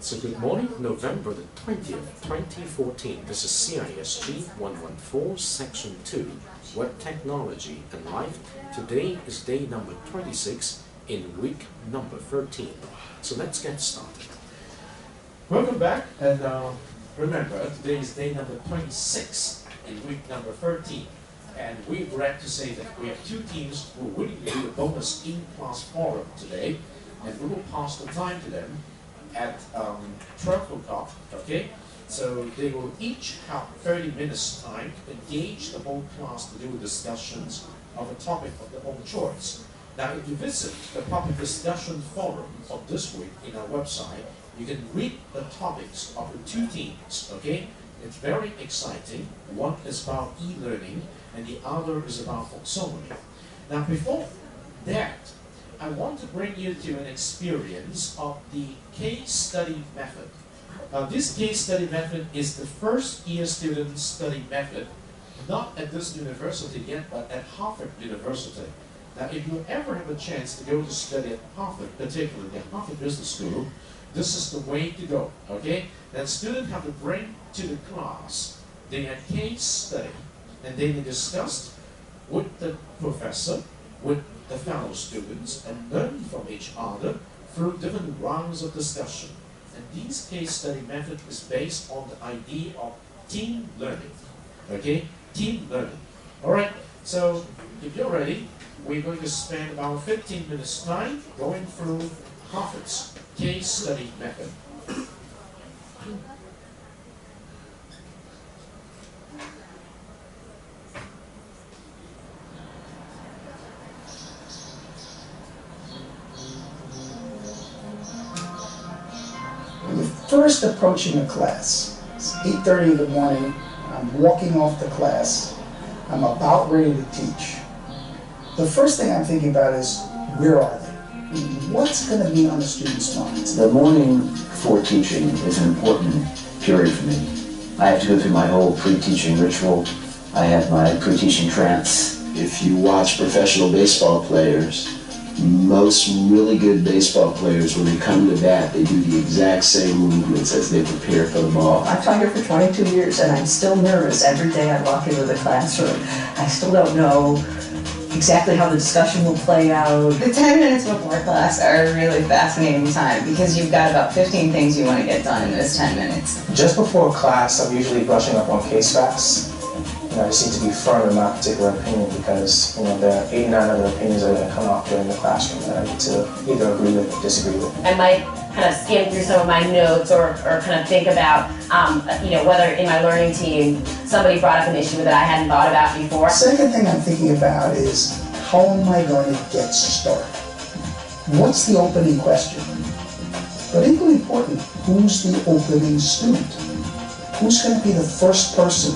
So good morning, November the 20th, 2014. This is CISG114, Section 2, Web Technology and Life. Today is day number 26 in week number 13. So let's get started. Welcome back, and remember, today is day number 26 in week number 13. And we're glad to say that we have two teams who are willing to do a bonus in-class forum today, and we will pass the time to them at 12 o'clock, okay? So they will each have 30 minutes time to engage the whole class to do discussions of a topic of their own choice. Now, if you visit the public discussion forum of this week in our website, you can read the topics of the two teams, okay? It's very exciting. One is about e-learning, and the other is about taxonomy. Now, before that, I want to bring you to an experience of the case study method. Now, this case study method is the first year student study method, not at this university yet, but at Harvard University. Now, if you ever have a chance to go to study at Harvard, particularly the Harvard Business School, this is the way to go, okay? Then students have to bring to the class their case study, and then they discussed with the professor, with the fellow students, and learn from each other through different rounds of discussion. And this case study method is based on the idea of team learning, okay? Team learning. All right, so if you're ready, we're going to spend about 15 minutes time going through Harvard's case study method. First approaching a class, it's 8:30 in the morning, I'm walking off to class, I'm about ready to teach. The first thing I'm thinking about is, where are they? What's going to be on the students' minds? The morning before teaching is an important period for me. I have to go through my whole pre-teaching ritual. I have my pre-teaching trance. If you watch professional baseball players, most really good baseball players, when they come to bat, they do the exact same movements as they prepare for the ball. I've taught here for 22 years, and I'm still nervous every day I walk into the classroom. I still don't know exactly how the discussion will play out. The 10 minutes before class are a really fascinating time because you've got about 15 things you want to get done in those 10 minutes. Just before class, I'm usually brushing up on case facts. I just need to be firm in my particular opinion because there are 8 or 9 other opinions that are going to come out during the classroom that I need to either agree with or disagree with. I might kind of skim through some of my notes or kind of think about, whether in my learning team somebody brought up an issue that I hadn't thought about before. Second thing I'm thinking about is, how am I going to get started? What's the opening question? But equally important, who's the opening student? Who's going to be the first person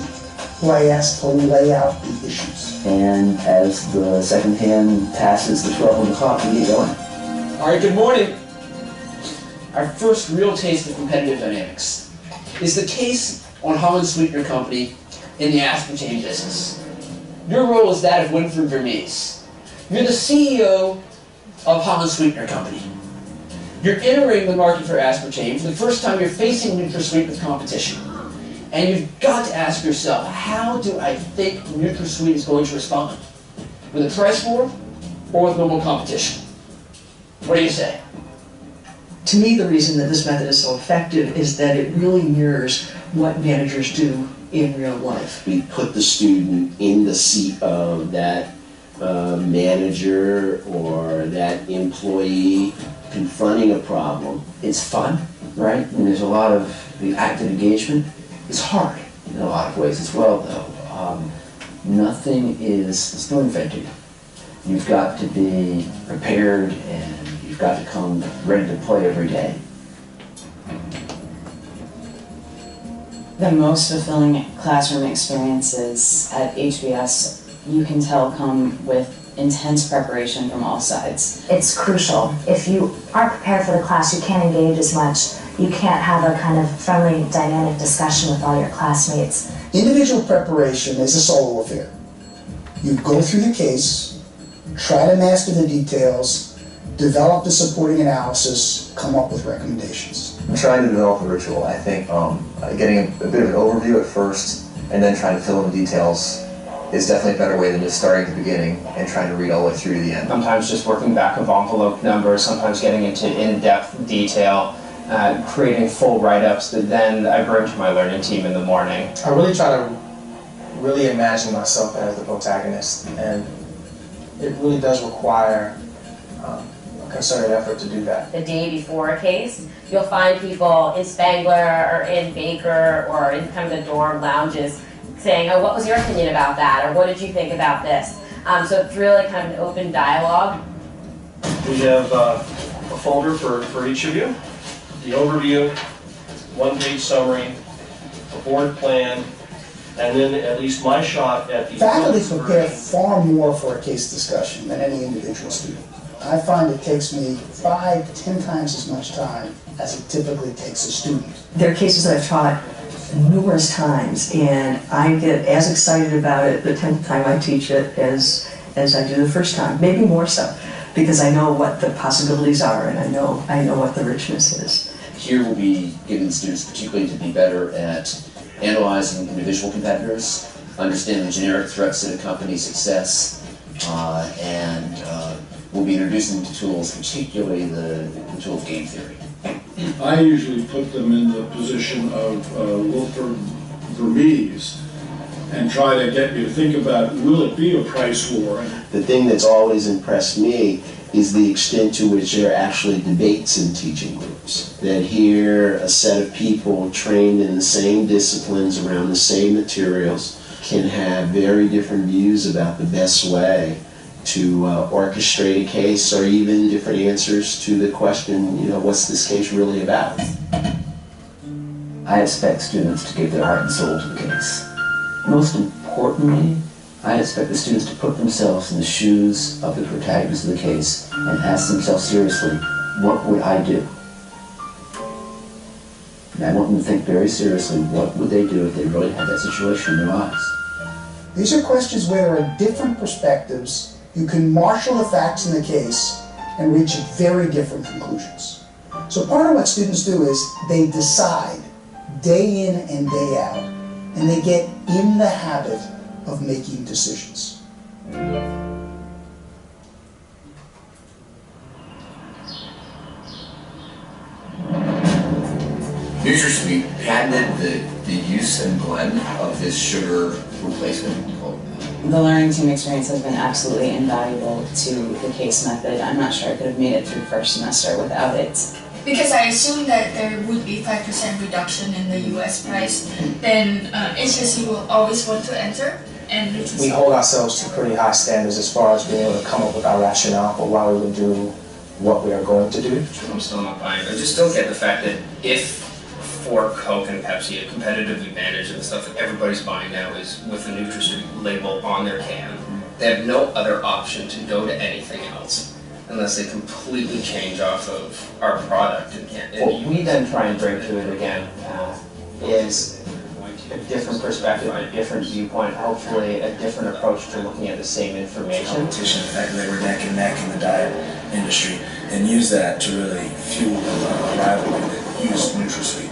who I ask to lay out the issues? And as the second hand passes the 12 o'clock, we get going. All right, good morning. Our first real taste of competitive dynamics is the case on Holland Sweetener Company in the aspartame business. Your role is that of Winfred Vermees. You're the CEO of Holland Sweetener Company. You're entering the market for aspartame. For the first time, you're facing NutraSweet with competition. And you've got to ask yourself, how do I think NutraSweet is going to respond? With a price war or with normal competition? What do you say? To me, the reason that this method is so effective is that it really mirrors what managers do in real life. We put the student in the seat of that manager or that employee confronting a problem. It's fun, right? And there's a lot of the active engagement. It's hard in a lot of ways as well, though. Nothing is spoon invented. You've got to be prepared and you've got to come ready to play every day. The most fulfilling classroom experiences at HBS, you can tell, come with intense preparation from all sides. It's crucial. If you aren't prepared for the class, you can't engage as much. You can't have a kind of friendly, dynamic discussion with all your classmates. Individual preparation is a solo affair. You go through the case, try to master the details, develop the supporting analysis, come up with recommendations. I'm trying to develop a ritual. I think getting a bit of an overview at first and then trying to fill in the details is definitely a better way than just starting at the beginning and trying to read all the way through to the end. Sometimes just working back of envelope numbers, sometimes getting into in-depth detail, creating full write-ups that then I bring to my learning team in the morning. I really try to imagine myself as the protagonist, and it really does require a concerted effort to do that. The day before a case, you'll find people in Spangler or in Baker or in kind of the dorm lounges saying, oh, what was your opinion about that? Or what did you think about this? So it's really kind of an open dialogue. We have a folder for each of you. The overview, one-page summary, a board plan, and then at least my shot at the Faculty prepare far more for a case discussion than any individual student. I find it takes me 5 to 10 times as much time as it typically takes a student. There are cases that I've taught numerous times, and I get as excited about it the 10th time I teach it as I do the first time, maybe more so, because I know what the possibilities are and I know what the richness is. Here we'll be giving students particularly to be better at analyzing individual competitors, understanding the generic threats that accompany success, and we'll be introducing them to tools, particularly the tool of game theory. I usually put them in the position of Wilford Vermees and try to get you to think about, will it be a price war? The thing that's always impressed me is the extent to which there are actually debates in teaching groups. That here a set of people trained in the same disciplines around the same materials can have very different views about the best way to orchestrate a case, or even different answers to the question, you know, what's this case really about? I expect students to give their heart and soul to the case. Most importantly, I expect the students to put themselves in the shoes of the protagonist of the case and ask themselves seriously, what would I do? And I want them to think very seriously, what would they do if they really had that situation in their lives? These are questions where there are different perspectives. You can marshal the facts in the case and reach very different conclusions. So part of what students do is they decide day in and day out, and they get in the habit of making decisions. NutraSweet patented the use and blend of this sugar replacement. The learning team experience has been absolutely invaluable to the case method. I'm not sure I could have made it through first semester without it. Because I assume that there would be 5% reduction in the US price, then HSC will always want to enter. And we hold ourselves to pretty high standards as far as being able to come up with our rationale for why we would do what we are going to do. I'm still not buying it. I just don't get the fact that if for Coke and Pepsi, a competitive advantage and the stuff that everybody's buying now is with the NutraSweet label on their can, they have no other option to go to anything else unless they completely change off of our product. What we then try and bring to it again is a different perspective, a different viewpoint, hopefully a different approach to looking at the same information. Competition, the fact that we're neck and neck in the diet industry, and use that to really fuel a rivalry that use NutraSweet.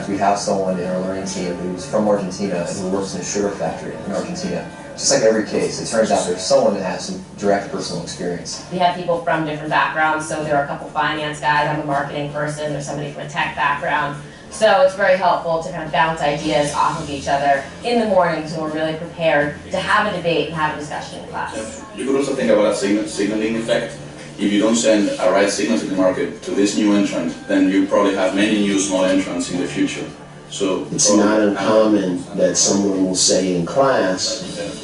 We have someone in our learning team who's from Argentina and who works in a sugar factory in Argentina. Just like every case, it turns out there's someone that has some direct personal experience. We have people from different backgrounds, so there are a couple finance guys, I'm a marketing person, there's somebody from a tech background. So it's very helpful to kind of bounce ideas off of each other in the morning, so we're really prepared to have a debate and have a discussion in class. You could also think about a signaling effect. If you don't send a right signal to the market to this new entrant, then you probably have many new small entrants in the future. So it's not uncommon that someone will say in class,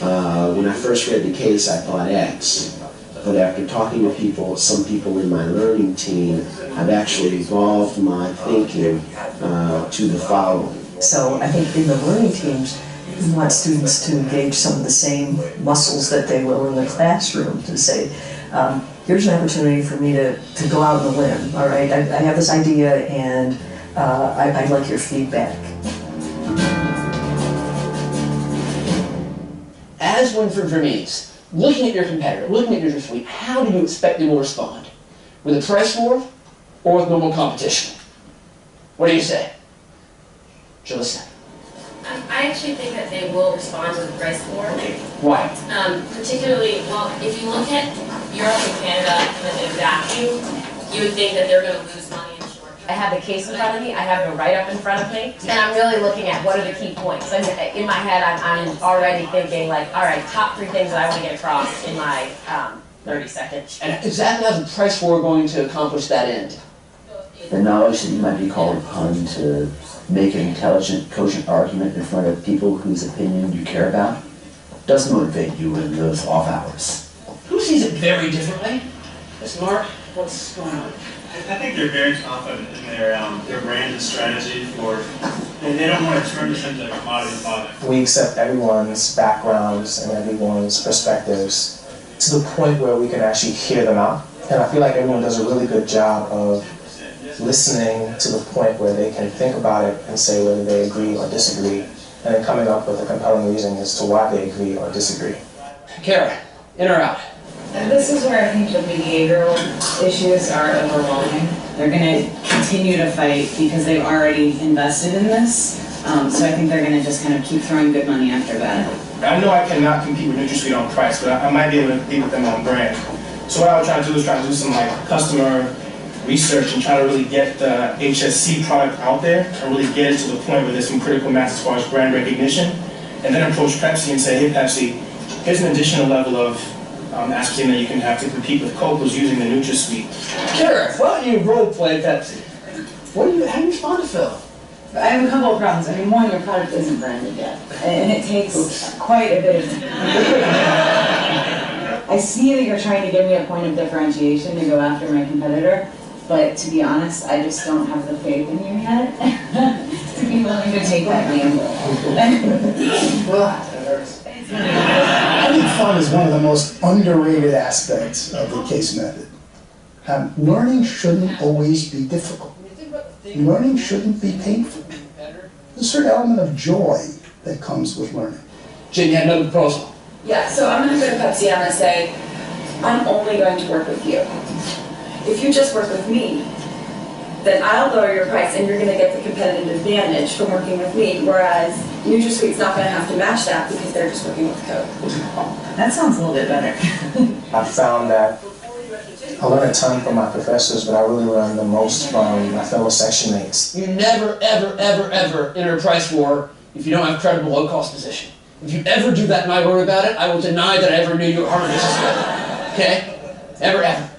when I first read the case I thought X, but after talking to people, some people in my learning team, I've actually evolved my thinking to the following. So I think in the learning teams, we want students to engage some of the same muscles that they will in the classroom, to say, here's an opportunity for me to go out on a limb, all right? I have this idea and I'd like your feedback. As one for Vermees, looking at your competitor, looking at your suite, how do you expect them to respond? With a price war or with normal competition? What do you say? Jalissa. I actually think that they will respond to the price war. Why? Particularly, well, if you look at Europe and Canada in a vacuum, you would think that they're going to lose money in short. I have the case in front of me, I have the write-up in front of me, and I'm really looking at what are the key points. And in my head, I'm already thinking like, all right, top 3 things that I want to get across in my 30 seconds. And exactly how is the price war going to accomplish that end? The knowledge that you might be called upon to make an intelligent, cogent argument in front of people whose opinion you care about does motivate you in those off hours. Who sees it very differently? Yes, Mark, what's going on? I think they're very confident in their brand and strategy they don't want to turn this into a commodity product. We accept everyone's backgrounds and everyone's perspectives to the point where we can actually hear them out. And I feel like everyone does a really good job of listening to the point where they can think about it and say whether they agree or disagree, and then coming up with a compelling reason as to why they agree or disagree. Kara, in or out? And this is where I think the behavioral issues are overwhelming. They're going to continue to fight because they've already invested in this. So I think they're going to just kind of keep throwing good money after that. I know I cannot compete with NutraSweet on price, but I might be able to compete with them on brand. So what I would try to do is try to do some like customer research and try to really get the HSC product out there and really get it to the point where there's some critical mass as far as brand recognition, and then approach Pepsi and say, hey Pepsi, here's an additional level of aspartame that you can have to compete with Coke who's using the NutraSweet. Kara, why don't you role play Pepsi? How do you respond to Phil? I have a couple of problems. I mean, one, your product isn't branded yet, and it takes quite a bit of I see that you're trying to give me a point of differentiation to go after my competitor, but to be honest, I just don't have the faith in you yet to be willing to take that gamble. I think fun is one of the most underrated aspects of the case method. Learning shouldn't always be difficult. Learning shouldn't be painful. There's a certain element of joy that comes with learning. Jen, you had another proposal. Yeah, so I'm going to go to Pepsi and I'm going to say, I'm only going to work with you. If you just work with me, then I'll lower your price and you're going to get the competitive advantage from working with me, whereas NutraSweet's not going to have to match that because they're just working with Coke. That sounds a little bit better. I found that I learned a ton from my professors, but I really learned the most from my fellow section mates. You never, ever, ever, ever enter a price war if you don't have a credible low-cost position. If you ever do that and I worry about it, I will deny that I ever knew you were Harvard Business School. Okay? Ever, ever.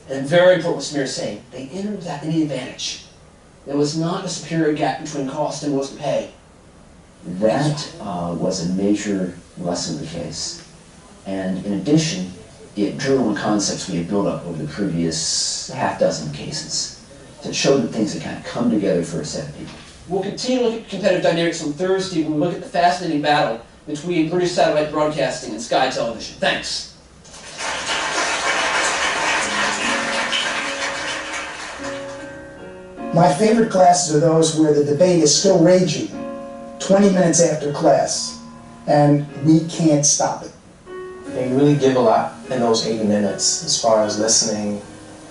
And very important what Samir is saying, they entered without any advantage. There was not a superior gap between cost and what to pay. That was a major lesson of the case. And in addition, it drew on concepts we had built up over the previous half-dozen cases that showed that things had kind of come together for a set of people. We'll continue to look at competitive dynamics on Thursday when we look at the fascinating battle between British satellite broadcasting and Sky Television. Thanks. My favorite classes are those where the debate is still raging 20 minutes after class, and we can't stop it. They really give a lot in those 80 minutes as far as listening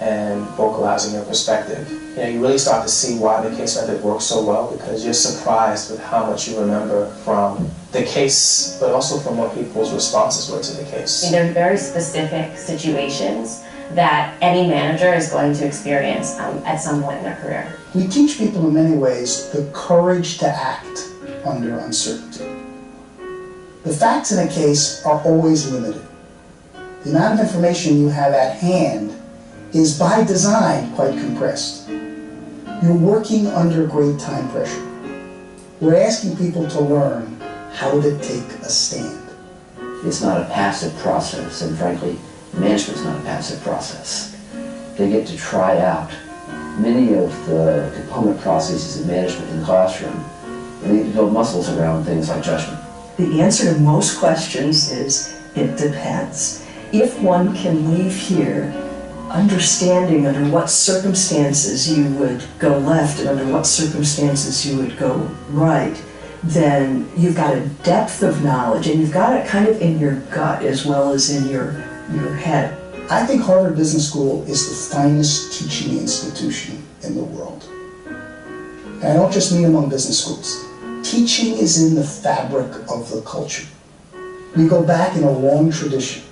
and vocalizing your perspective. You know, you really start to see why the case method works so well because you're surprised with how much you remember from the case, but also from what people's responses were to the case. There are very specific situations that any manager is going to experience at some point in their career. We teach people in many ways the courage to act under uncertainty. The facts in a case are always limited. The amount of information you have at hand is by design quite compressed. You're working under great time pressure. We're asking people to learn how to take a stand. It's not a passive process, and frankly, management's not a passive process. They get to try out many of the component processes of management in the classroom, and they get to build muscles around things like judgment. The answer to most questions is, it depends. If one can leave here understanding under what circumstances you would go left and under what circumstances you would go right, then you've got a depth of knowledge and you've got it kind of in your gut as well as in your head I think Harvard Business School is the finest teaching institution in the world. And I don't just mean among business schools. Teaching is in the fabric of the culture. We go back in a long tradition,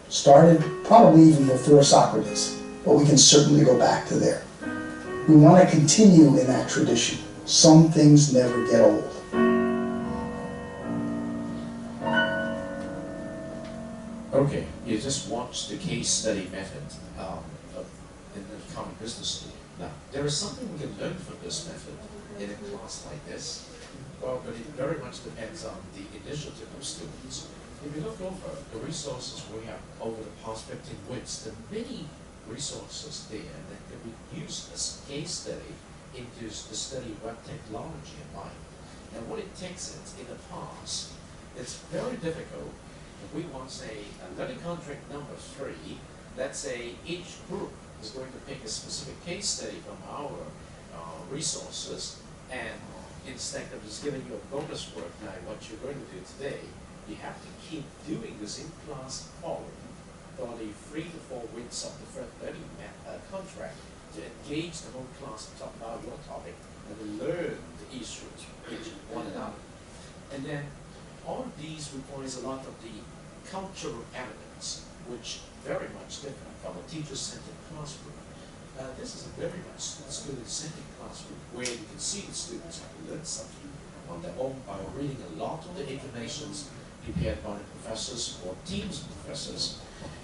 started probably even before Socrates, but we can certainly go back to there. We want to continue in that tradition. Some things never get old. Okay, you just watched the case study method in the common business school. Now, there is something we can learn from this method in a class like this. Well, but it very much depends on the initiative of students. If you look over the resources we have over the past 15 weeks, there are many resources there that can be used as case study into the study of web technology and life. And what it takes is, in the past, it's very difficult. If we want, say, a learning contract number 3, let's say each group is going to pick a specific case study from our resources, and instead of just giving you a bonus work like what you're going to do today, you have to keep doing this in class for the 3 to 4 weeks of the first learning contract to engage the whole class to talk about your topic and to learn the issues each one another. And then all of these requires a lot of the cultural elements, which very much different from a teacher-centered classroom. This is a very much student-centered classroom where you can see the students have learned something on their own by reading a lot of the informations prepared by the professors or teams of professors.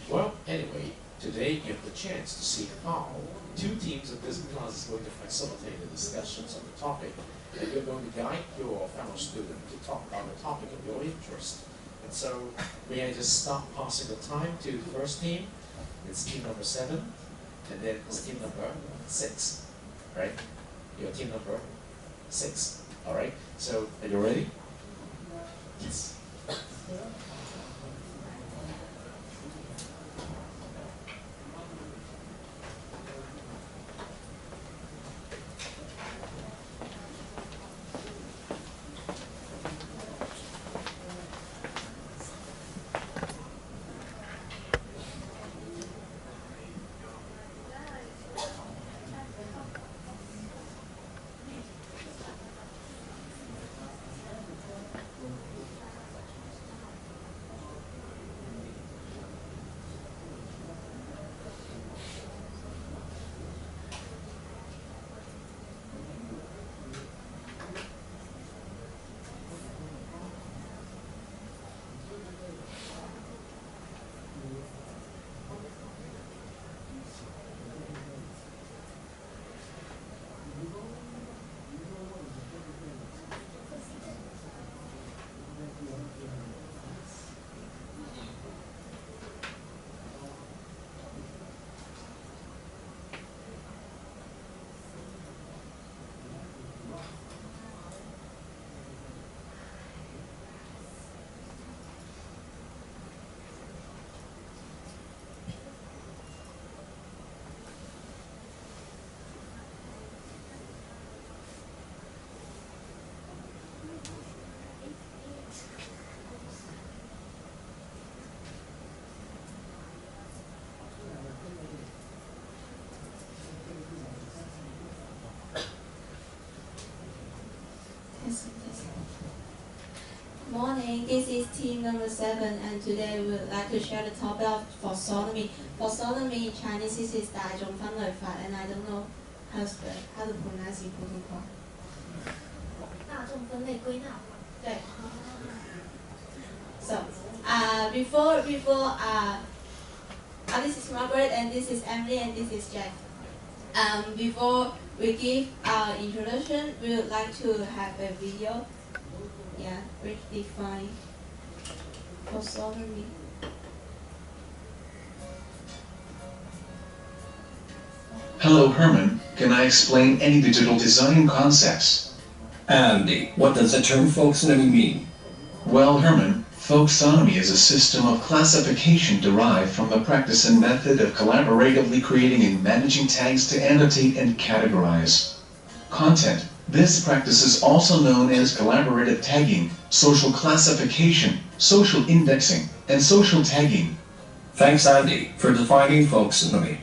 Well, anyway, today you have the chance to see how 2 teams of this class is going to facilitate the discussions on the topic, and you're going to guide your fellow student to talk about the topic of your interest. And so, may I just stop passing the time to the first team? It's team number 7, and then it's team number 6, right? Your team number 6, all right? So, are you ready? Yes. Morning, this is team number 7, and today we would like to share the topic of taxonomy. Taxonomy in Chinese is 大众分类法, and I don't know how to pronounce it in Putonghua. 大众分类归纳法。对。So, before this is Margaret, and this is Emily, and this is Jack. Before we give our introduction, we would like to have a video. Yeah, which define taxonomy. Hello Herman, can I explain any digital design concepts? Andy, what does the term folksonomy mean? Well Herman, folksonomy is a system of classification derived from the practice and method of collaboratively creating and managing tags to annotate and categorize content. This practice is also known as collaborative tagging, social classification, social indexing, and social tagging. Thanks, Andy, for defining folksonomy.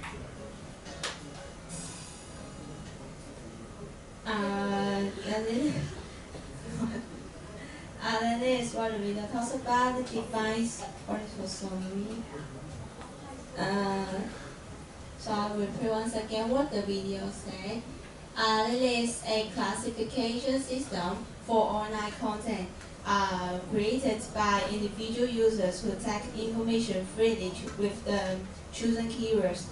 Then is what we talk about the device or folksonomy. So I will repeat once again what the video said. It is a classification system for online content created by individual users who tag information freely with the chosen keywords.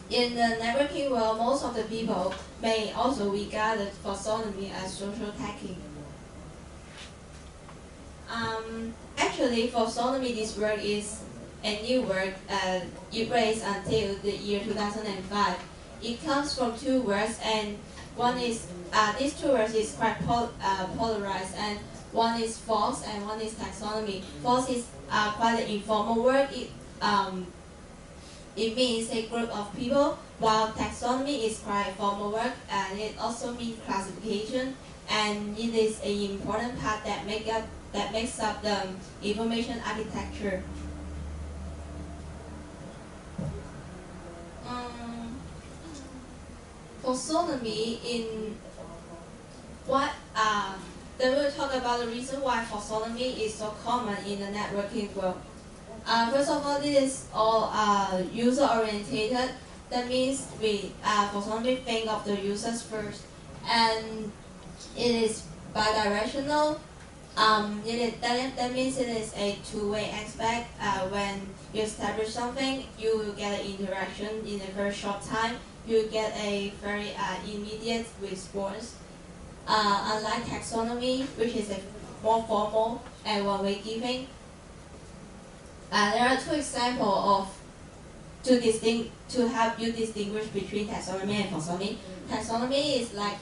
In the networking world, most of the people may also regard folksonomy as social tagging. Actually, folksonomy, this word is a new word. It raised until the year 2005. It comes from two words, and one is these two words is quite polarized, and one is folks and one is taxonomy. Folks is quite an informal word. It means a group of people, while taxonomy is quite a formal word, and it also means classification, and it is an important part that makes up the information architecture. Folksonomy in what then we'll talk about the reason why folksonomy is so common in the networking world. First of all, this is all user orientated. That means we folksonomy think of the users first, and it is bidirectional. That means it is a two-way aspect. When you establish something, you will get an interaction in a very short time. You get a very immediate response. Unlike taxonomy, which is a more formal and one-way giving. There are two examples to help you distinguish between taxonomy and folksonomy. Taxonomy is like,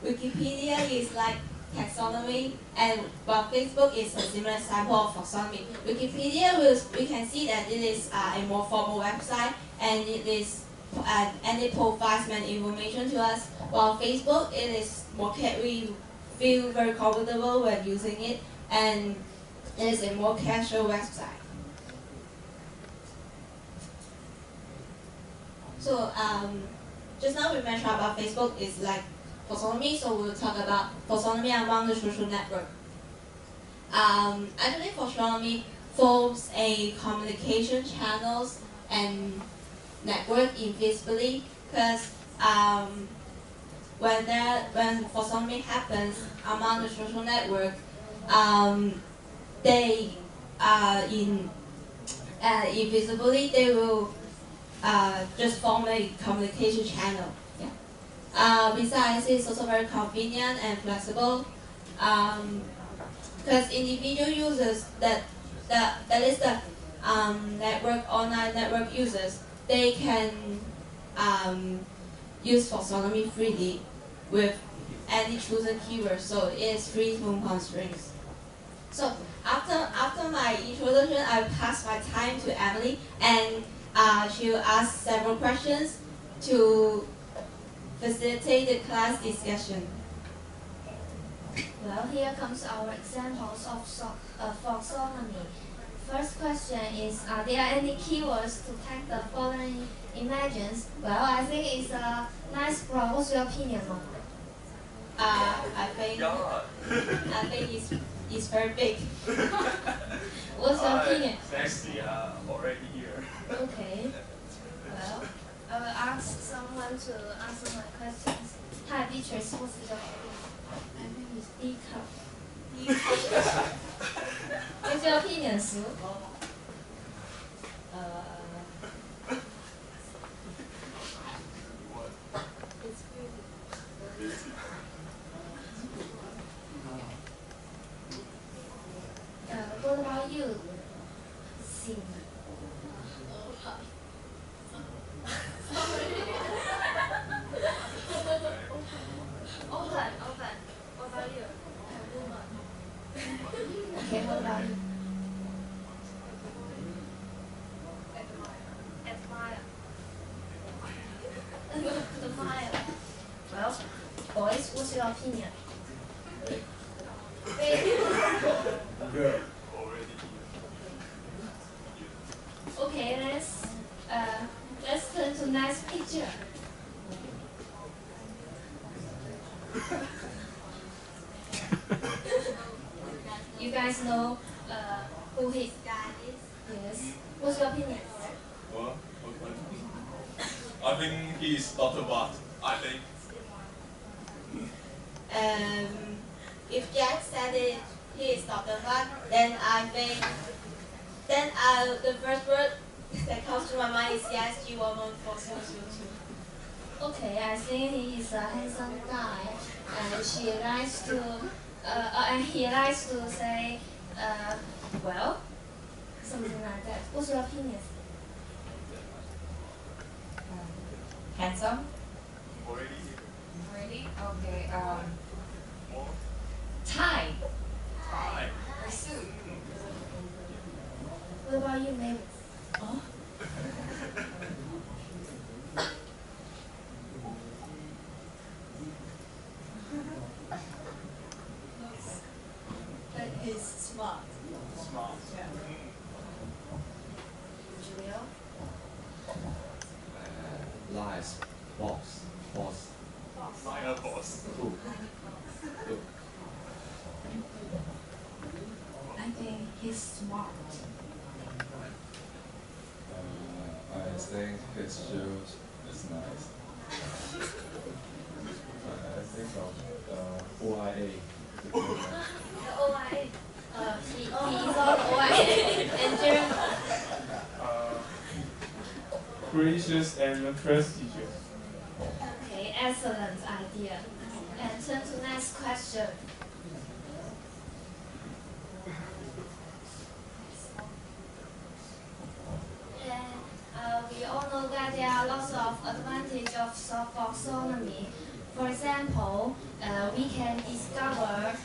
Wikipedia is like taxonomy, and while Facebook is a similar example of folksonomy. Wikipedia we can see that it is a more formal website, and it provides many information to us. While Facebook, it is more we feel very comfortable when using it, and it is a more casual website. So just now we mentioned about Facebook is like folksonomy, so we'll talk about folksonomy among the social network. Actually, folksonomy forms a communication channels and network invisibly, because when folksonomy happens among the social network, they invisibly they will just form a communication channel. Yeah. Besides, it's also very convenient and flexible, because individual users that is the online network users, they can use folksonomy freely with any chosen keyword, so it is free from constraints. So after my introduction, I pass my time to Emily, and she will ask several questions to facilitate the class discussion. Well, here comes our examples of folksonomy. First question is, are there any keywords to tag the following images? Well, I think it's a nice problem. What's your opinion on it? I think it's very big. What's your opinion? Actually, already here. Okay. Well, I will ask someone to answer my questions. Hi, teachers. What's your opinion? I think it's D cup. What's your opinion, Sue? It's good. What about you? Sing. Open. What about you? Okay, what about you? Admire. Admire. Well, boys, what's your opinion? Good. Already here. guys know who his guy is? Yes. What's your opinion? Well, I think he's Dr. Watt. I think. If Jack said it, he is Dr. Watt, then I think, the first word that comes to my mind is CISG114. Okay, I think he is a handsome guy, and he likes to say, well, something like that. What's your opinion? Handsome? Already? Really? Okay. Thai. Hi. Pursue. What about you, Mavis? Oh? But he's smart. Smart. Yeah. Julio? Lies. Boss. My boss. Cool. I think he's smart. I think his shoes is nice. I think of OIA. The OIA. He is on OIA. And Jeremy? Gracious and prestigious. Okay, excellent idea. And turn to next question. We all know that there are lots of advantages of taxonomy. For example, we can discover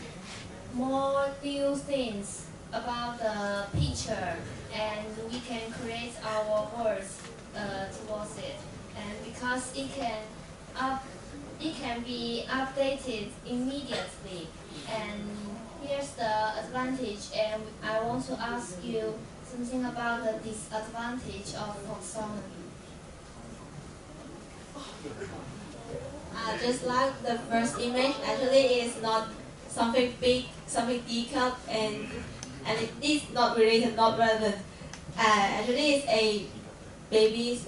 more new things about the picture, and we can create our words towards it. And because it can be updated immediately. And here's the advantage, and I want to ask you something about the disadvantage of taxonomy. Just like the first image, actually is not something big, something detailed, and it is not related, not relevant. Actually, it's a baby,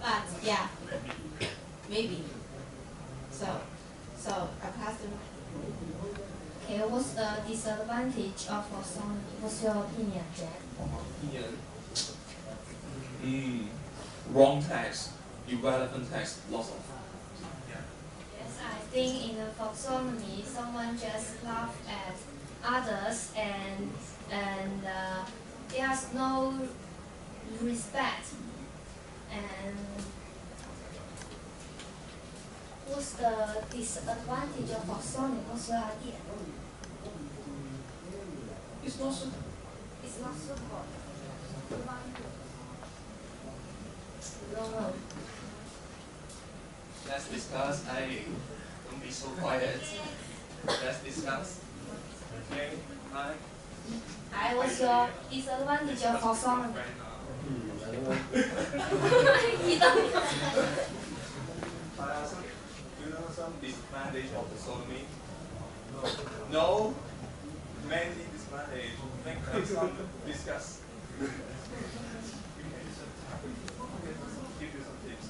but yeah, maybe. So I passed them. Okay, what's the disadvantage of taxonomy? What's your opinion, Jack? Wrong text. Irrelevant text. Lots of. Yes, I think in the taxonomy, someone just laughs at others, and there's no respect. And what's the disadvantage of taxonomy? What's your idea? It's not so. It's not so good. No. Let's discuss. Don't be so quiet. Let's discuss. Okay. Hi. Hi, what's your disadvantage of taxonomy? You don't know. Do you know some disadvantage of taxonomy? No. Many disadvantage. Make some discuss. Give you some tips.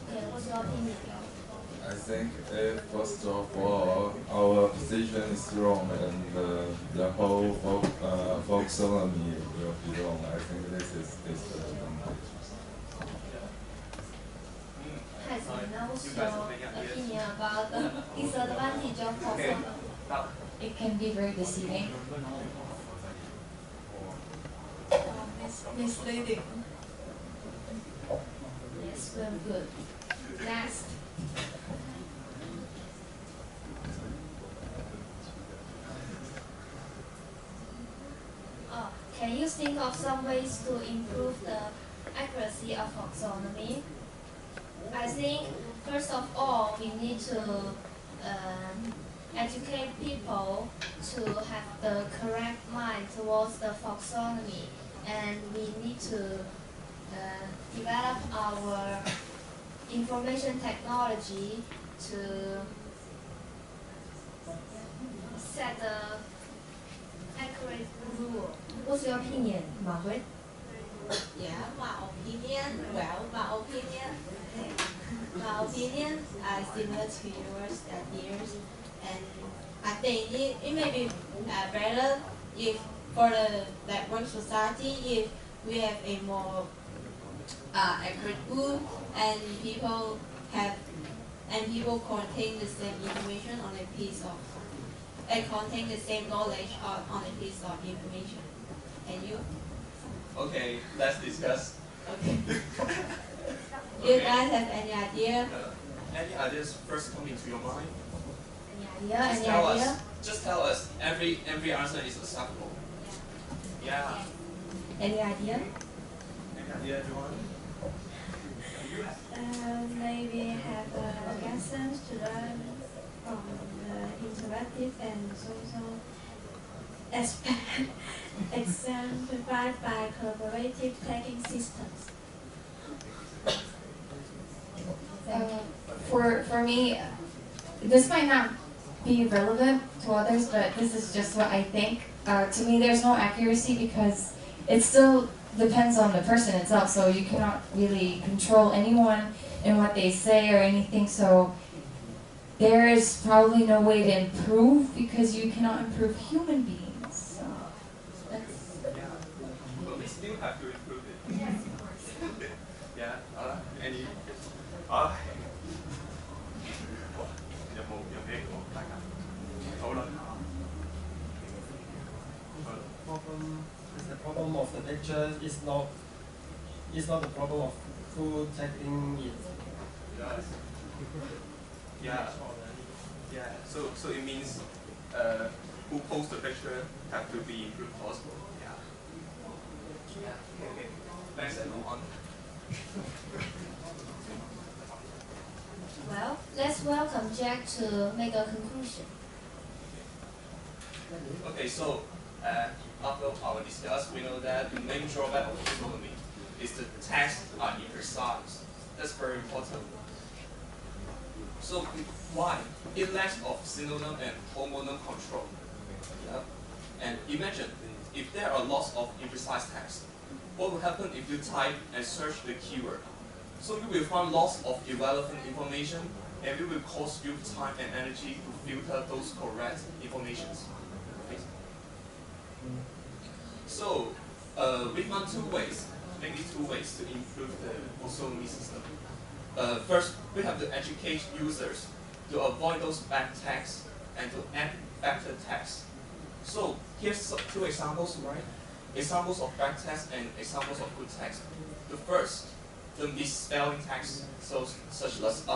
Okay, what's your opinion? I think first of all, our position is wrong and the whole taxonomy will be wrong. I think this is disadvantage. Hi, Selena, what's your opinion about the disadvantage of taxonomy? It can be very deceiving. Misleading. Yes, very good. Next. Can you think of some ways to improve the accuracy of taxonomy? I think, first of all, we need to educate people to have the correct mind towards the taxonomy, and we need to develop our information technology to set the accurate rule. What's your opinion, Margaret? Yeah, my opinion, similar to yours ideas, and I think it may be better if for the one society if we have a more accurate rule and people contain the same information on a piece of and contain the same knowledge on a piece of information. And you? Okay, let's discuss. Okay. Do you guys have any idea? Any ideas first come into your mind? Any idea? Just tell us. Every answer is acceptable. Yeah. Any idea? Any idea, everyone? Maybe have lessons to learn from the interactive and social aspect exemplified by collaborative tagging systems. For me, this might not be relevant to others, but this is just what I think. To me, there's no accuracy because it still depends on the person itself, so you cannot really control anyone in what they say or anything, so there is probably no way to improve because you cannot improve human beings. So that's... Yeah, but we still have to improve it. Yes, of course. Yeah, any... The problem of the lecture is not the problem of who tagging it. Yeah. Yeah. So it means who posts the picture have to be improved possible. Yeah. Yeah. Okay. Thanks and move on. Well, let's welcome Jack to make a conclusion. Okay, so after our discuss, we know that the main drawback of economy is the texts are imprecise. That's very important. So why? It lacks of synonym and homonym control. Yeah? And imagine if there are lots of imprecise text, what will happen if you type and search the keyword? So you will find lots of irrelevant information, and it will cost you time and energy to filter those correct informations. Okay? So we found mainly two ways to improve the taxonomy system. First, we have to educate users to avoid those bad texts and to add better text. So here's two examples, right? Examples of bad text and examples of good text. The first, the misspelling text, so such as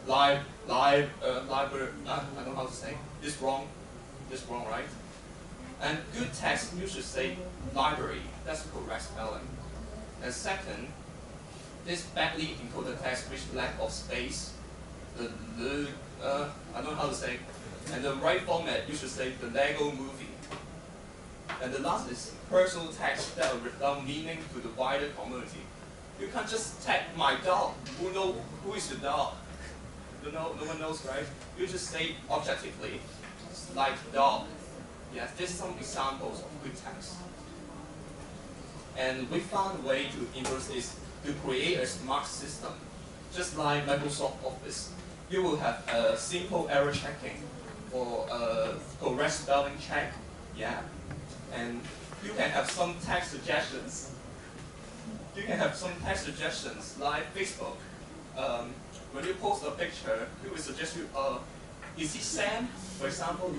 library. I don't know how to say this wrong, right? And good text, you should say library. That's the correct spelling. And second, this badly encoded text which lack of space, I don't know how to say, and the right format, you should say the Lego movie. And the last is personal text that are without meaning to the wider community. You can't just tag my dog. Who is the dog? No one knows, right? You just say objectively, like dog. Yes, there's some examples of good text. And we found a way to improve this to create a smart system. Just like Microsoft Office, you will have a simple error checking for a correct spelling check. Yeah. And you can have some text suggestions. You can have some text suggestions like Facebook. When you post a picture, it will suggest you, is he Sam, for example?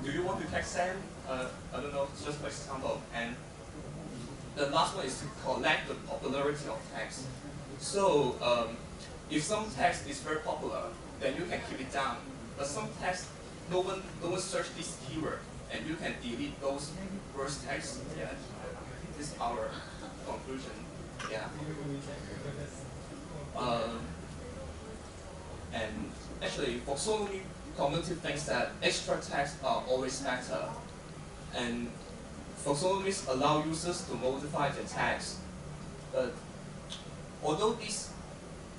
Do you want to tag Sam? I don't know, just for example. And the last one is to collect the popularity of text. So if some text is very popular, then you can keep it down. But some text, no one search this keyword, and you can delete those worst text. Yeah, this is our conclusion. Yeah. And actually, for so many community thinks that extra text are always better, and taxonomies allow users to modify the text. But although this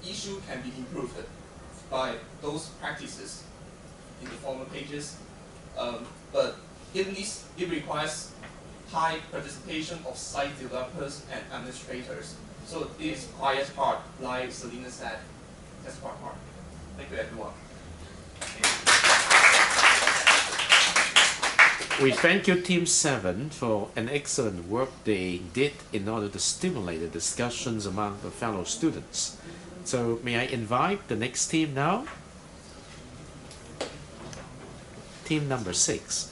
issue can be improved by those practices in the former pages, but it requires high participation of site developers and administrators. So it is quite hard, like Selena said. That's quite hard. Thank you, everyone. We thank you, Team 7, for an excellent work they did in order to stimulate the discussions among the fellow students. So may I invite the next team now? Team number 6.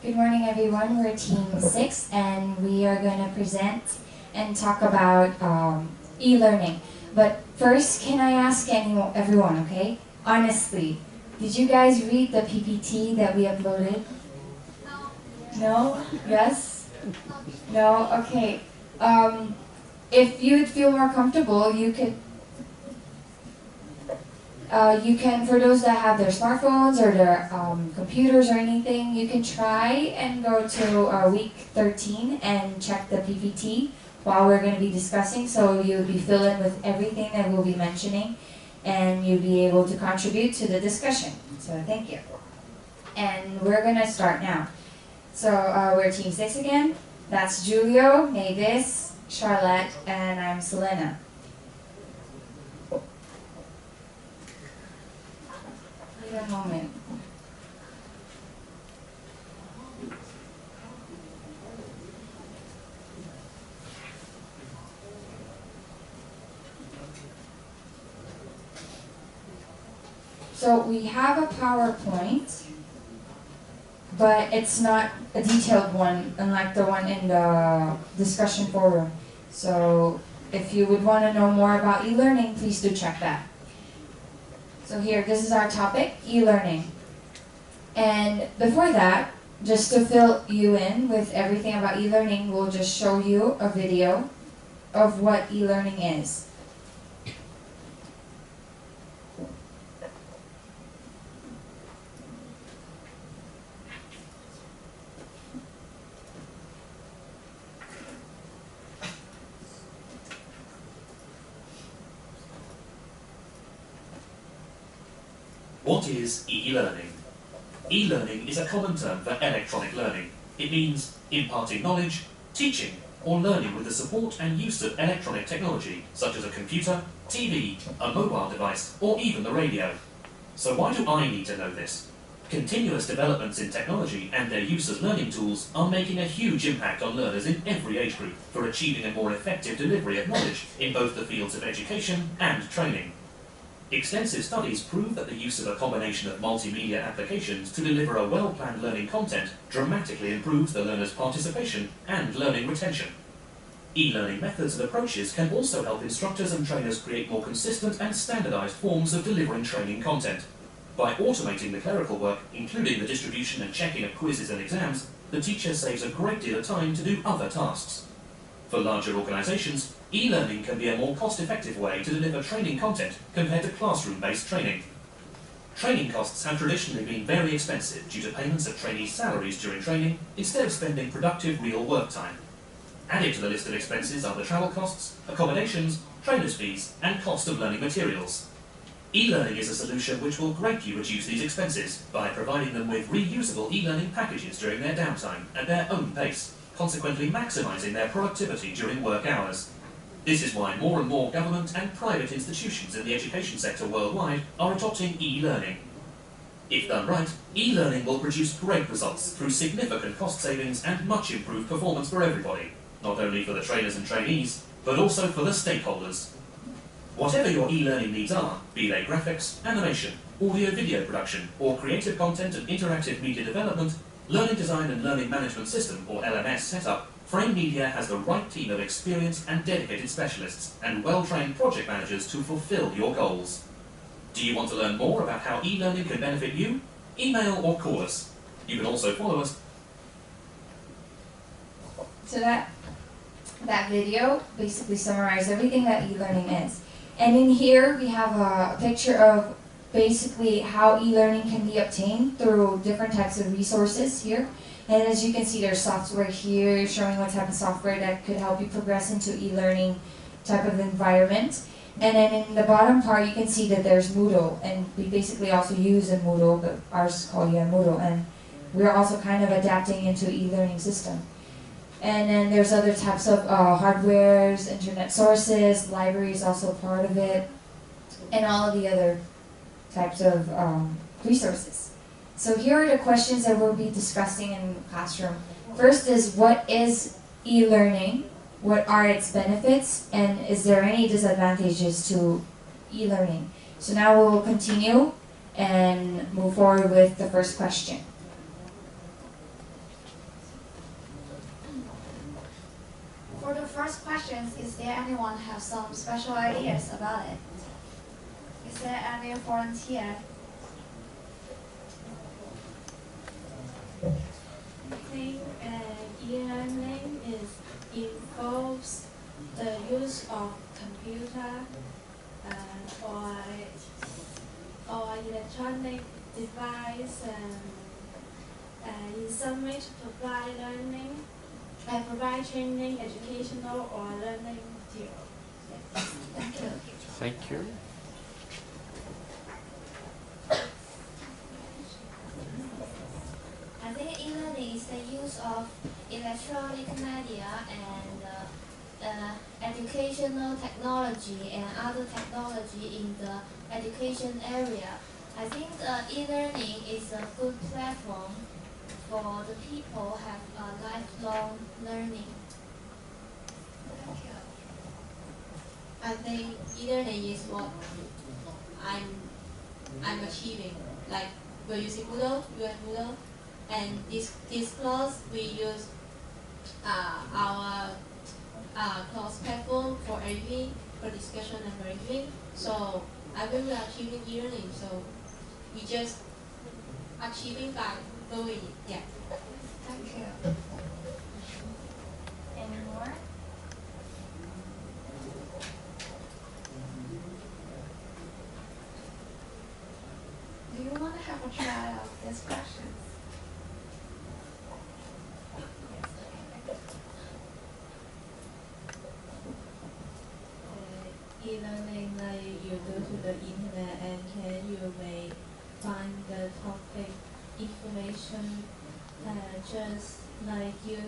Good morning, everyone. We're Team 6, and we are going to present and talk about e-learning. But first, can I ask everyone, okay? Honestly, did you guys read the PPT that we uploaded? No? Yes? No? Okay. If you'd feel more comfortable, you can, for those that have their smartphones or their computers or anything, you can try and go to week 13 and check the PPT while we're going to be discussing, so you'll be filling with everything that we'll be mentioning, and you'll be able to contribute to the discussion. So thank you. And we're going to start now. So we're Team 6 again. That's Julio, Mavis, Charlotte, and I'm Selena. Wait a moment. So we have a PowerPoint, but it's not a detailed one, unlike the one in the discussion forum. So if you would want to know more about e-learning, please do check that. So here, this is our topic, e-learning. And before that, just to fill you in with everything about e-learning, we'll just show you a video of what e-learning is. What is e-learning? E-learning is a common term for electronic learning. It means imparting knowledge, teaching, or learning with the support and use of electronic technology, such as a computer, TV, a mobile device, or even the radio. So why do I need to know this? Continuous developments in technology and their use as learning tools are making a huge impact on learners in every age group for achieving a more effective delivery of knowledge in both the fields of education and training. Extensive studies prove that the use of a combination of multimedia applications to deliver a well-planned learning content dramatically improves the learner's participation and learning retention. E-learning methods and approaches can also help instructors and trainers create more consistent and standardized forms of delivering training content. By automating the clerical work, including the distribution and checking of quizzes and exams, the teacher saves a great deal of time to do other tasks. For larger organizations, e-learning can be a more cost-effective way to deliver training content compared to classroom-based training. Training costs have traditionally been very expensive due to payments of trainees' salaries during training instead of spending productive real work time. Added to the list of expenses are the travel costs, accommodations, trainers' fees, and cost of learning materials. E-learning is a solution which will greatly reduce these expenses by providing them with reusable e-learning packages during their downtime at their own pace, consequently maximising their productivity during work hours. This is why more and more government and private institutions in the education sector worldwide are adopting e-learning. If done right, e-learning will produce great results through significant cost savings and much improved performance for everybody, not only for the trainers and trainees, but also for the stakeholders. Whatever your e-learning needs are, be they graphics, animation, audio-video production, or creative content and interactive media development, Learning Design and Learning Management System, or LMS setup, Frame Media has the right team of experienced and dedicated specialists and well-trained project managers to fulfill your goals. Do you want to learn more about how e-learning can benefit you? Email or call us. You can also follow us. So that video basically summarized everything that e-learning is. And in here we have a picture of basically how e-learning can be obtained through different types of resources here. And as you can see, there's software here showing what type of software that could help you progress into e-learning type of environment. And then in the bottom part, you can see that there's Moodle, and we basically also use a Moodle, but ours is called Moodle, and we're also kind of adapting into e-learning system. And then there's other types of hardwares, internet sources, libraries also part of it, and all of the other types of resources. So here are the questions that we'll be discussing in the classroom. First is, what is e-learning? What are its benefits? And is there any disadvantages to e-learning? So now we'll continue and move forward with the first question. For the first question, is there anyone have some special ideas about it? Is there any volunteer? I think e-learning involves the use of computer or electronic device in some way to provide learning, provide training, educational or learning material. Thank you. Thank you. I think e-learning is the use of electronic media and educational technology and other technology in the education area. I think e-learning is a good platform for the people have a lifelong learning. Thank you. I think e-learning is what I'm achieving. Like we're using Moodle, you have Moodle, and this class we use our class platform for everything, for discussion and for everything. So I think we are achieving e-learning. So we just achieving by doing it. Yeah. Thank you. Any more? Do you want to have a try of this question? E-learning, like you go to the internet and can you may find the topic information, just like you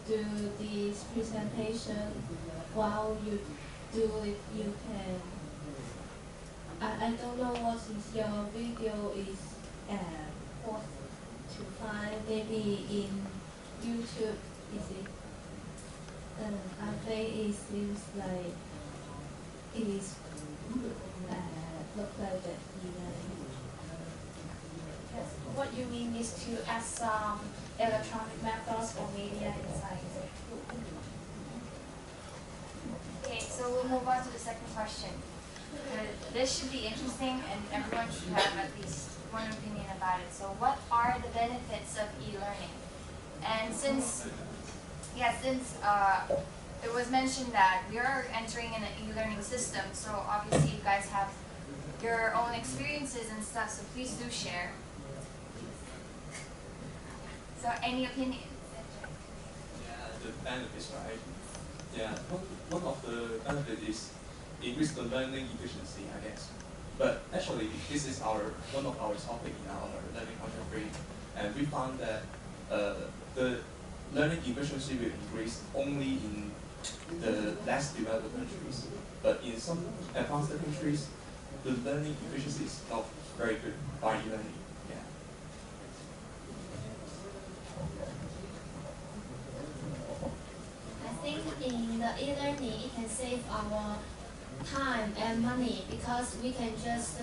do this presentation. While you do it, you can. I don't know what is your video is what to find. Maybe in YouTube, is it? I think it seems like it is look like that e-learning. Yes. What you mean is to add some electronic methods or media inside. Okay, so we'll move on to the second question. This should be interesting, and everyone should have at least one opinion about it. So, what are the benefits of e-learning? And since it was mentioned that we are entering an e-learning system, so obviously you guys have your own experiences and stuff, so please do share. So any opinion? Yeah, the benefits, right? Yeah, one of the benefits is increase the learning efficiency, I guess. But actually, this is one of our topic in our learning content brief, and we found that the learning efficiency will increase only in the less developed countries. But in some advanced countries, the learning efficiency is not very good by e-learning. Yeah. I think in the e-learning, it can save our time and money because we can just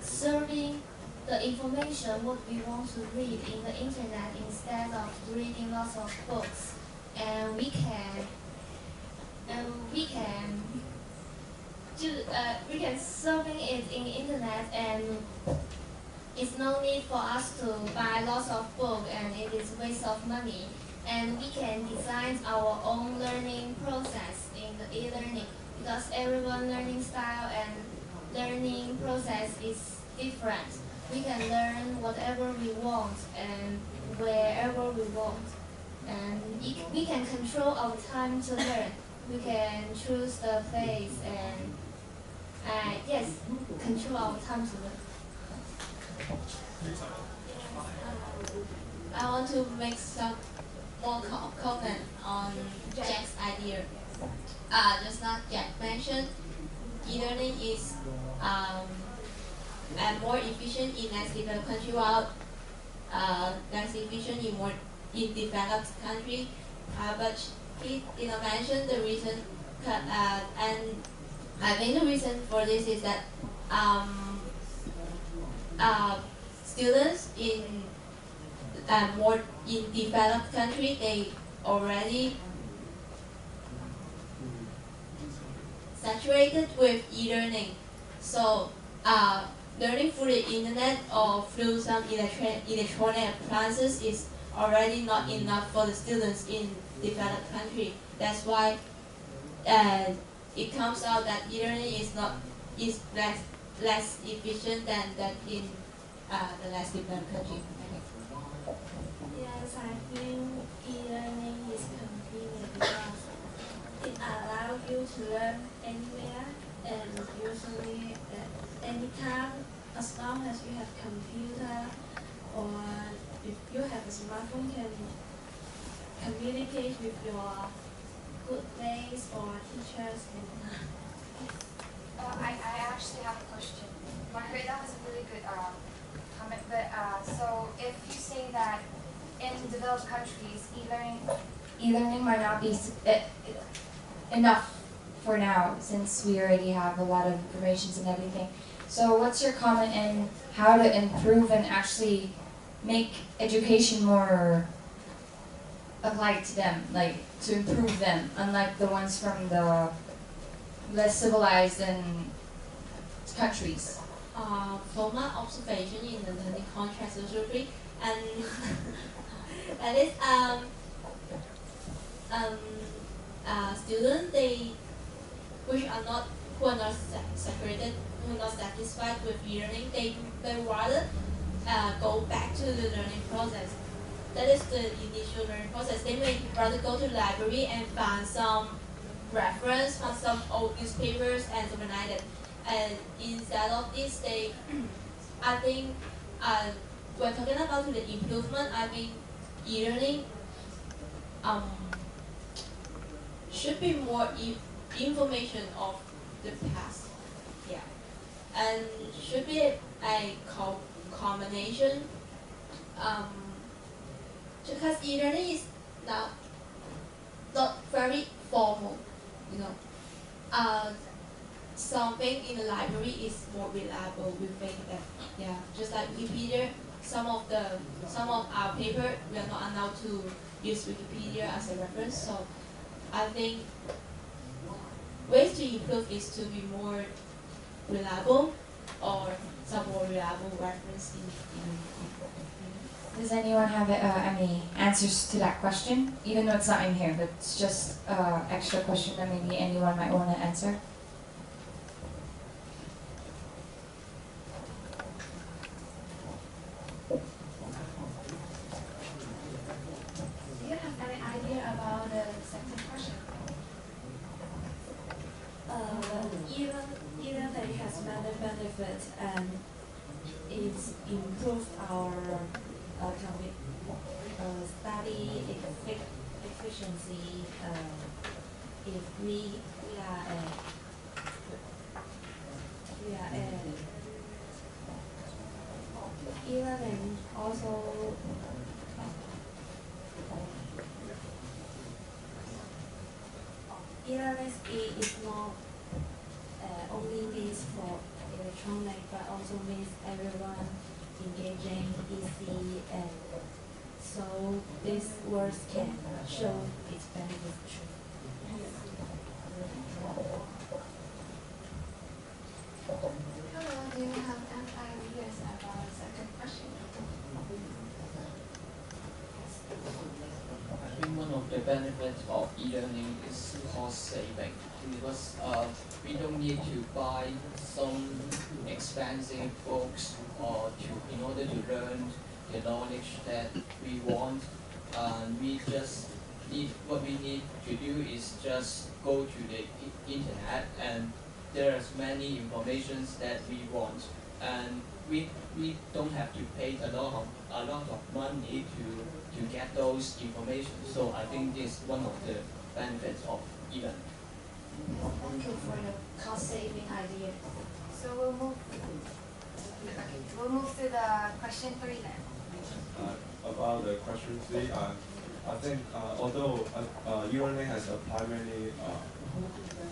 serving the information what we want to read in the internet instead of reading lots of books, and we can we can surfing it in internet, and it's no need for us to buy lots of books, and it is waste of money. And we can design our own learning process in the e-learning, because everyone learning style and learning process is different. We can learn whatever we want and wherever we want. And we can control our time to learn. We can choose the phase and yes, control our time to learn. I want to make some more comment on Jack's idea. Just like Jack mentioned, e-learning is more efficient in less developed country, while less efficient in developed country. But he did not mention the reason, and I think the reason for this is that students in more in developed country, they already saturated with e-learning. So learning through the internet or through some electronic appliances is already not enough for the students in developed country. That's why it comes out that e-learning is less efficient than that in the less developed country. Yes, I think e-learning is convenient because it allows you to learn anywhere and usually at any time, as long as you have computer or if you have a smartphone, can communicate with your good mates or teachers. I actually have a question. Margaret, that was a really good comment. But so if you say that in developed countries, E-learning might not be enough for now, since we already have a lot of information and everything. So what's your comment on how to improve and actually make education more applied to them, like to improve them, unlike the ones from the less civilized and countries? From my observation in the learning context usually, and that is students who are not saturated, who are not satisfied with e-learning, they rather go back to the learning process. That is the initial learning process. They may rather go to the library and find some reference, find some old newspapers and something like that. And instead of this, I think when talking about the improvement, I think e-learning should be more information of the past, yeah, and should be a combination. Because e-learning is now not very formal, you know. Something in the library is more reliable. We think that, yeah, just like Wikipedia, some of our paper we are not allowed to use Wikipedia as a reference. So I think ways to improve is to be more reliable or some more reliable reference Does anyone have any answers to that question? Even though it's not in here, but it's just an extra question that maybe anyone might want to answer. Do you have any idea about the second question? E-learning has many benefits, and it's improved our study efficiency. If we are e-learning also e-learning is not only means for electronic, but also means everyone engaging, easy, and so these words can show its benefits. do you have any ideas about the second question? I think one of the benefits of e-learning is cost saving, because we don't need to buy some expensive books in order to learn the knowledge that we want. And what we need to do is just go to the internet, and there's many informations that we want, and we don't have to pay a lot of money to get those information. So I think this is one of the benefits of e-learning. Thank you for your cost-saving idea. So we'll move to the question 3 then. About the question 3, I think although e-learning has applied many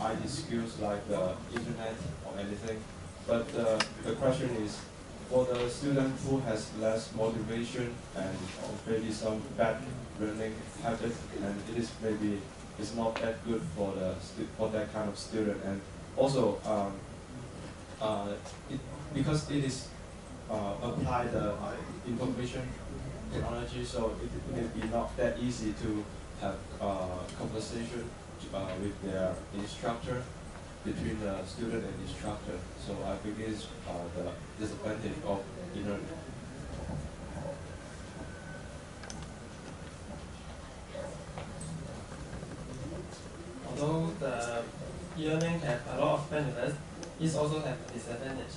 IT skills like the internet or anything, but the question is, for the student who has less motivation and maybe some bad learning habit, and it's not that good for that kind of student, and also because it is applied information technology, so it may be not that easy to have conversation with their instructor, between the student and instructor. So I think this is the disadvantage of e-learning. Although the e-learning has a lot of benefits, it also has a disadvantage.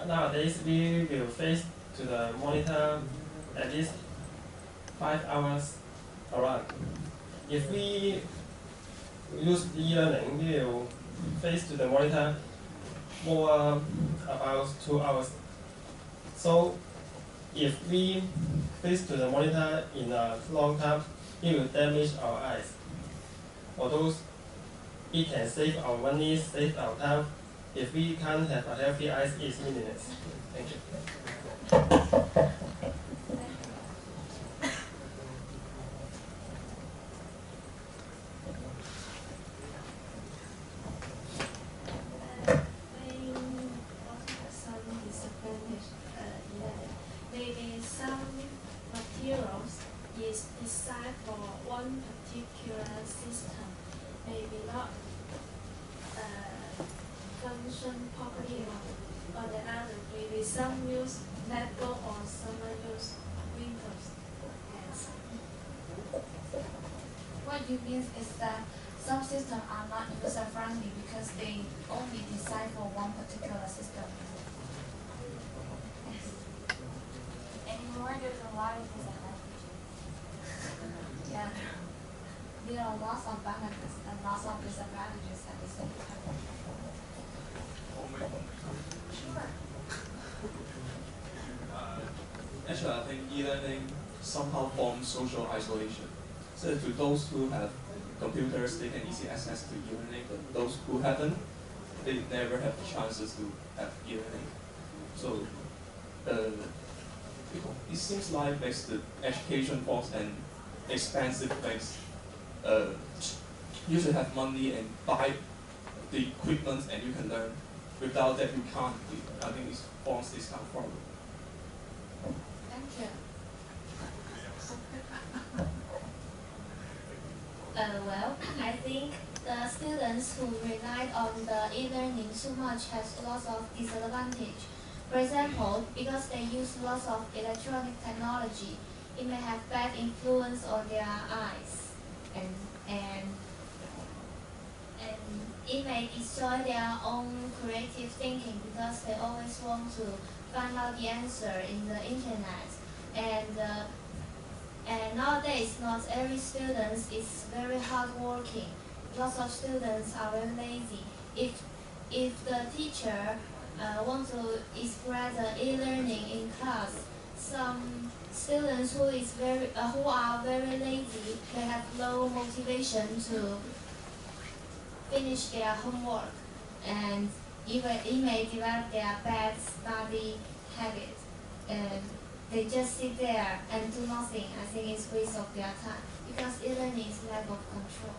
Nowadays, we will face to the monitor at least 5 hours a run. If we use e-learning, we will face to the monitor more about 2 hours. So if we face to the monitor in a long time, it will damage our eyes. Although it can save our money, save our time, if we can't have a healthy eyes, it's meaningless. Thank you. Maybe some materials is designed for one particular system, maybe not function properly or the other. Maybe some use netbook or some use Windows. Yes. What you mean is that some systems are not user-friendly because they only design for one particular system. Anymore, there's a lot of disadvantages. Yeah. There are lots of benefits and lots of disadvantages at the same time. Sure. Actually, I think e-learning somehow forms social isolation. So to those who have computers, they can easily access to e-learning, but those who haven't, they never have the chances to have e-learning. So it seems like makes the education false and expensive things. You should have money and buy the equipment and you can learn. Without that, you can't. I think it forms this kind of problem. Thank you. Well, I think the students who relied on the e-learning too much has lots of disadvantage. For example, because they use lots of electronic technology, it may have bad influence on their eyes, and it may destroy their own creative thinking because they always want to find out the answer in the internet. And nowadays, not every student is very hardworking. Lots of students are very lazy. If the teacher want to spread the e-learning in class, some students who are very lazy, they have low motivation to finish their homework, and it may develop their bad study habit. And they just sit there and do nothing. I think it's waste of their time because e-learning is lack of control.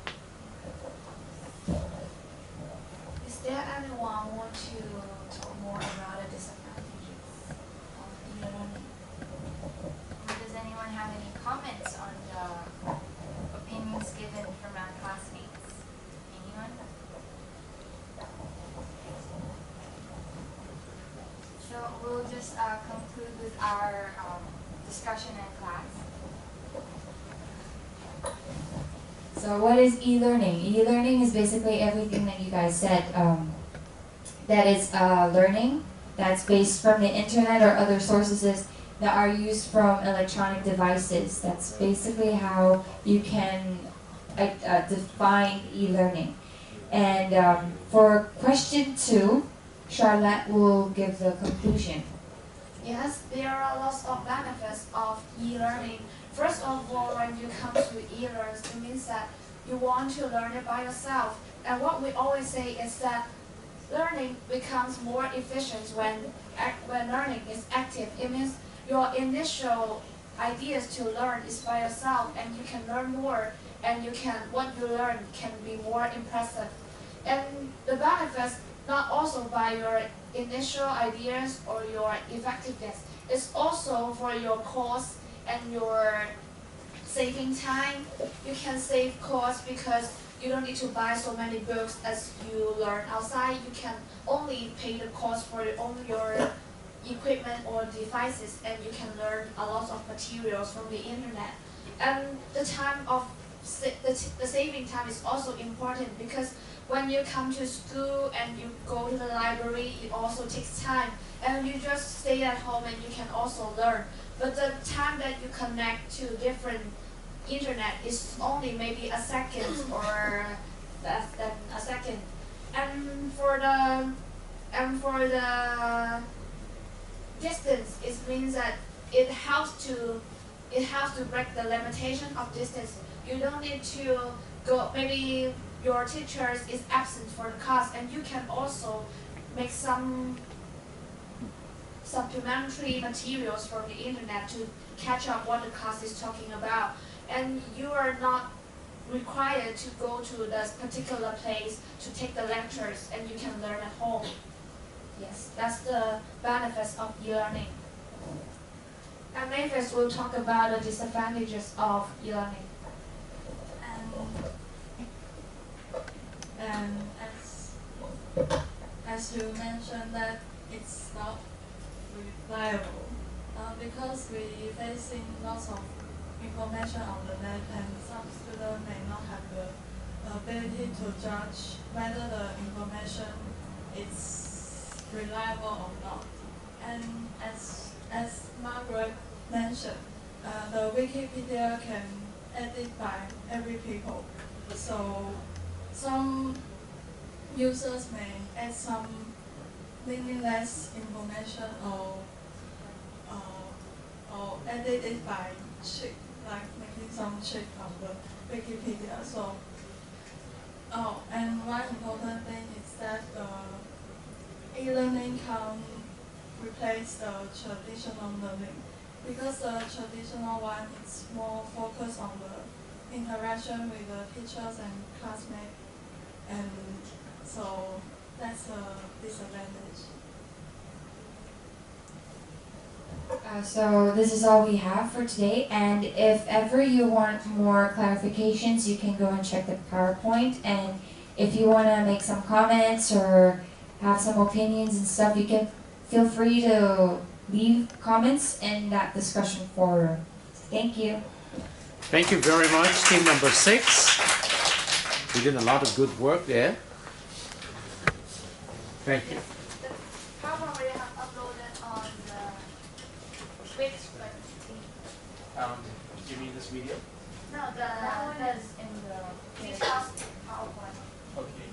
Is there anyone want to talk more about the disadvantages of e-learning. Does anyone have any comments on the opinions given from our classmates? Anyone? So we'll just conclude with our discussion in class. So what is e-learning? E-learning is basically everything that you guys said. That is learning that's based from the internet or other sources that are used from electronic devices. That's basically how you can define e-learning. And for question 2, Charlotte will give the conclusion. Yes, there are lots of benefits of e-learning. First of all, when you come to e-learning, it means that you want to learn it by yourself. And what we always say is that learning becomes more efficient when learning is active. It means your initial ideas to learn is by yourself, and you can learn more, and what you learn can be more impressive. And the benefits not also by your initial ideas or your effectiveness. It's also for your cost and your saving time. You can save cost because you don't need to buy so many books as you learn outside. You can only pay the cost for your equipment or devices, and you can learn a lot of materials from the internet. And the saving time is also important because when you come to school and you go to the library, it also takes time. And you just stay at home and you can also learn. But the time that you connect to different internet is only maybe a second or less than a second. And for the distance, it means that it helps to break the limitation of distance. You don't need to go, maybe your teacher is absent for the class, and you can also make some supplementary materials from the internet to catch up what the class is talking about. And you are not required to go to this particular place to take the lectures, and you can learn at home. Yes, that's the benefits of e-learning. And Mavis will talk about the disadvantages of e-learning. And as you mentioned that it's not reliable because we facing lots of information on the net, and some students may not have the ability to judge whether the information is reliable or not. And as Margaret mentioned, the Wikipedia can edit by every people. So some users may add some meaningless information or edit it by cheat, like making some cheat on the Wikipedia. So, and one important thing is that e-learning can replace the traditional learning, because the traditional one is more focused on the interaction with the teachers and classmates, and so that's a disadvantage. So this is all we have for today, and if ever you want more clarifications, you can go and check the PowerPoint, and if you want to make some comments or have some opinions and stuff, you can feel free to leave comments in that discussion forum. Thank you. Thank you very much, team number 6. You did a lot of good work there. Thank you. The PowerPoint we have uploaded on the Twitch. You mean this video? No, that one is in the PowerPoint. Okay.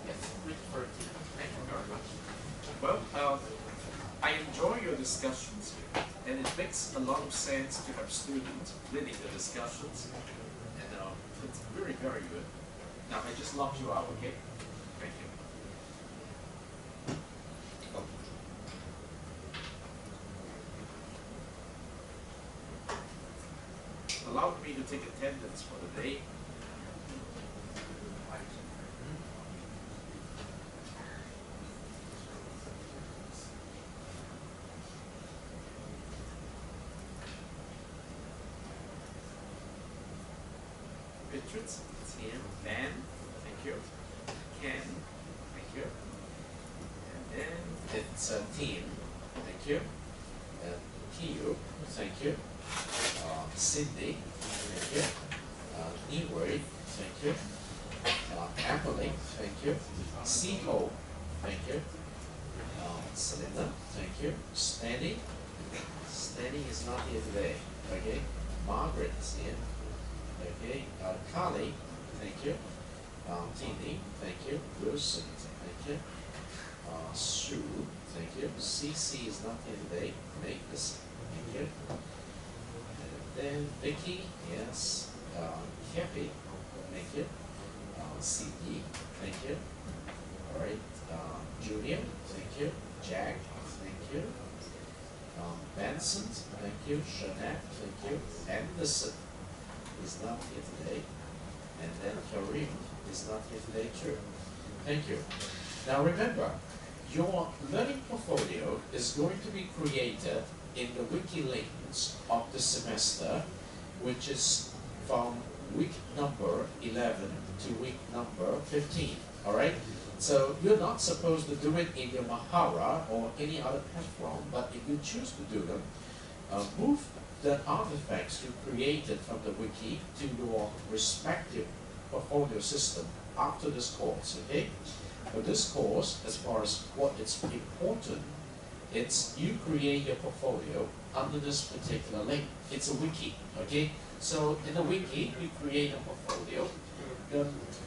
Yes, refer to. Thank you very much. Well, I enjoy your discussions here, and it makes a lot of sense to have students leading the discussions, and it's very, very good. Now, I just locked you out, okay? Thank you. Allow me to take attendance for the day. Beatrice, Tim, Ben, thank you. Ken, thank you. And then it's Tim, thank you. Kiyu, thank you. Cindy, thank you. Niwei, thank you. Emily, thank you. Siho, thank you. Selena, thank you. Stanley is not here today, okay. Margaret is here, okay. Carly, thank you. Tini, thank you. Wilson, thank you. Sue, thank you. CC is not here today. Mavis, thank you. And then Vicky, yes. Kathy, thank you. CD, thank you. All right. Julia, thank you. Jack, thank you. Benson, thank you. Jeanette, thank you. Anderson is not here today. And then Karim is not here today too. Thank you. Now remember, your learning portfolio is going to be created in the wiki links of the semester, which is from week number 11 to week number 15. All right? So you're not supposed to do it in your Mahara or any other platform, but if you choose to do them, move the artifacts you created from the wiki to your respective portfolio system after this course, okay? For this course, as far as what is important, it's you create your portfolio under this particular link. It's a wiki, okay? So in the wiki, you create a portfolio.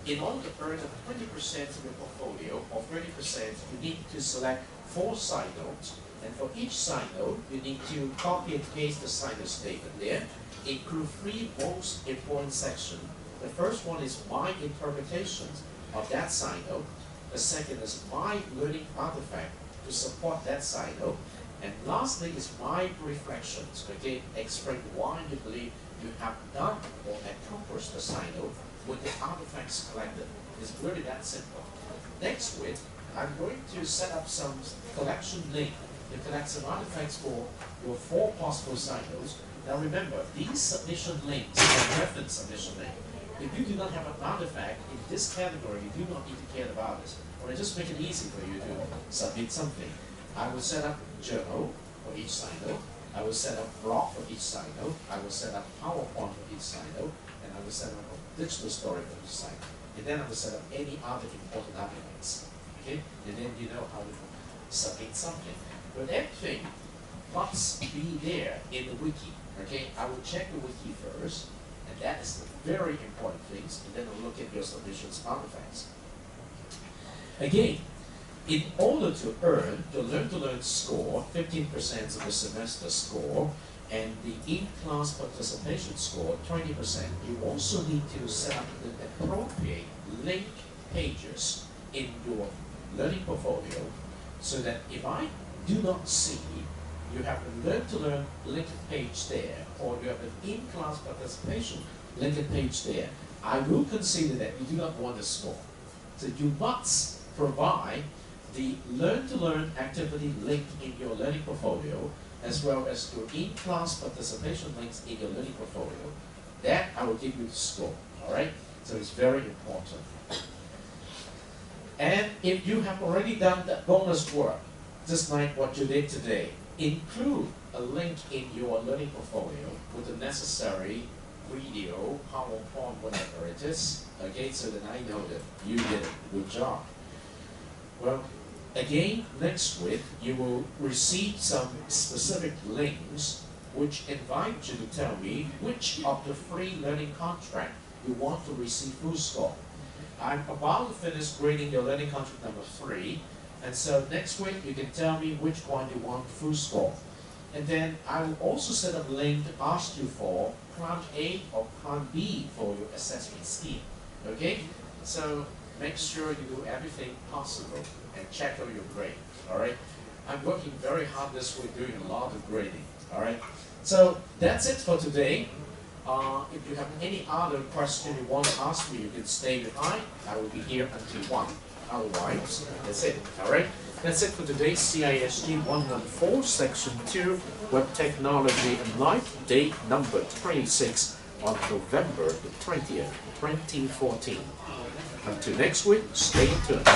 In order to earn 20% of your portfolio, or 30%, you need to select 4 side notes. And for each side note, you need to copy and paste the side note statement there. Include 3 most important sections. The first one is my interpretations of that side note. The second is my learning artifact to support that side note. And lastly is my reflections, okay? Explain why you believe you have done or accomplished the side note with the artifacts collected. It's really that simple. Next week, I'm going to set up some collection link to collect some artifacts for your 4 possible side notes. Now remember, these submission links are reference submission links. If you do not have an artifact in this category, you do not need to care about this. Or just make it easy for you to submit something. I will set up journal for each side note. I will set up blog for each side note. I will set up PowerPoint for each side note. And I will set up a digital story for each side note. And then I will set up any other important artifacts. Okay? And then you know how to submit something. But everything must be there in the wiki. Okay? I will check the wiki first. And that is the very important things. And then I'll look at your submissions artifacts. Again, in order to earn the Learn-to-Learn score, 15% of the semester score, and the in-class participation score, 20%, you also need to set up the appropriate link pages in your learning portfolio so that if I do not see you have a Learn-to-Learn linked page there, or you have an in-class participation linked page there, I will consider that you do not want the score. So you must provide the Learn-to-Learn activity link in your learning portfolio, as well as your in-class participation links in your learning portfolio. That I will give you the score, all right? So it's very important. And if you have already done that bonus work, just like what you did today, include a link in your learning portfolio with the necessary video, PowerPoint, whatever it is, okay, so that I know that you did a good job. Well, again, next week, you will receive some specific links which invite you to tell me which of the 3 learning contract you want to receive full score. I'm about to finish grading your learning contract number 3, and so next week you can tell me which one you want full score. And then I will also set up a link to ask you for Plan A or Plan B for your assessment scheme. Okay? So make sure you do everything possible and check out your grade. Alright? I'm working very hard this week doing a lot of grading. Alright? So that's it for today. If you have any other question you want to ask me, you can stay behind. I will be here until 1. Otherwise, that's it. Alright? That's it for today's CISG114, Section 2, Web Technology and Life, day number 26. on November the 20th, 2014. Until next week, stay tuned.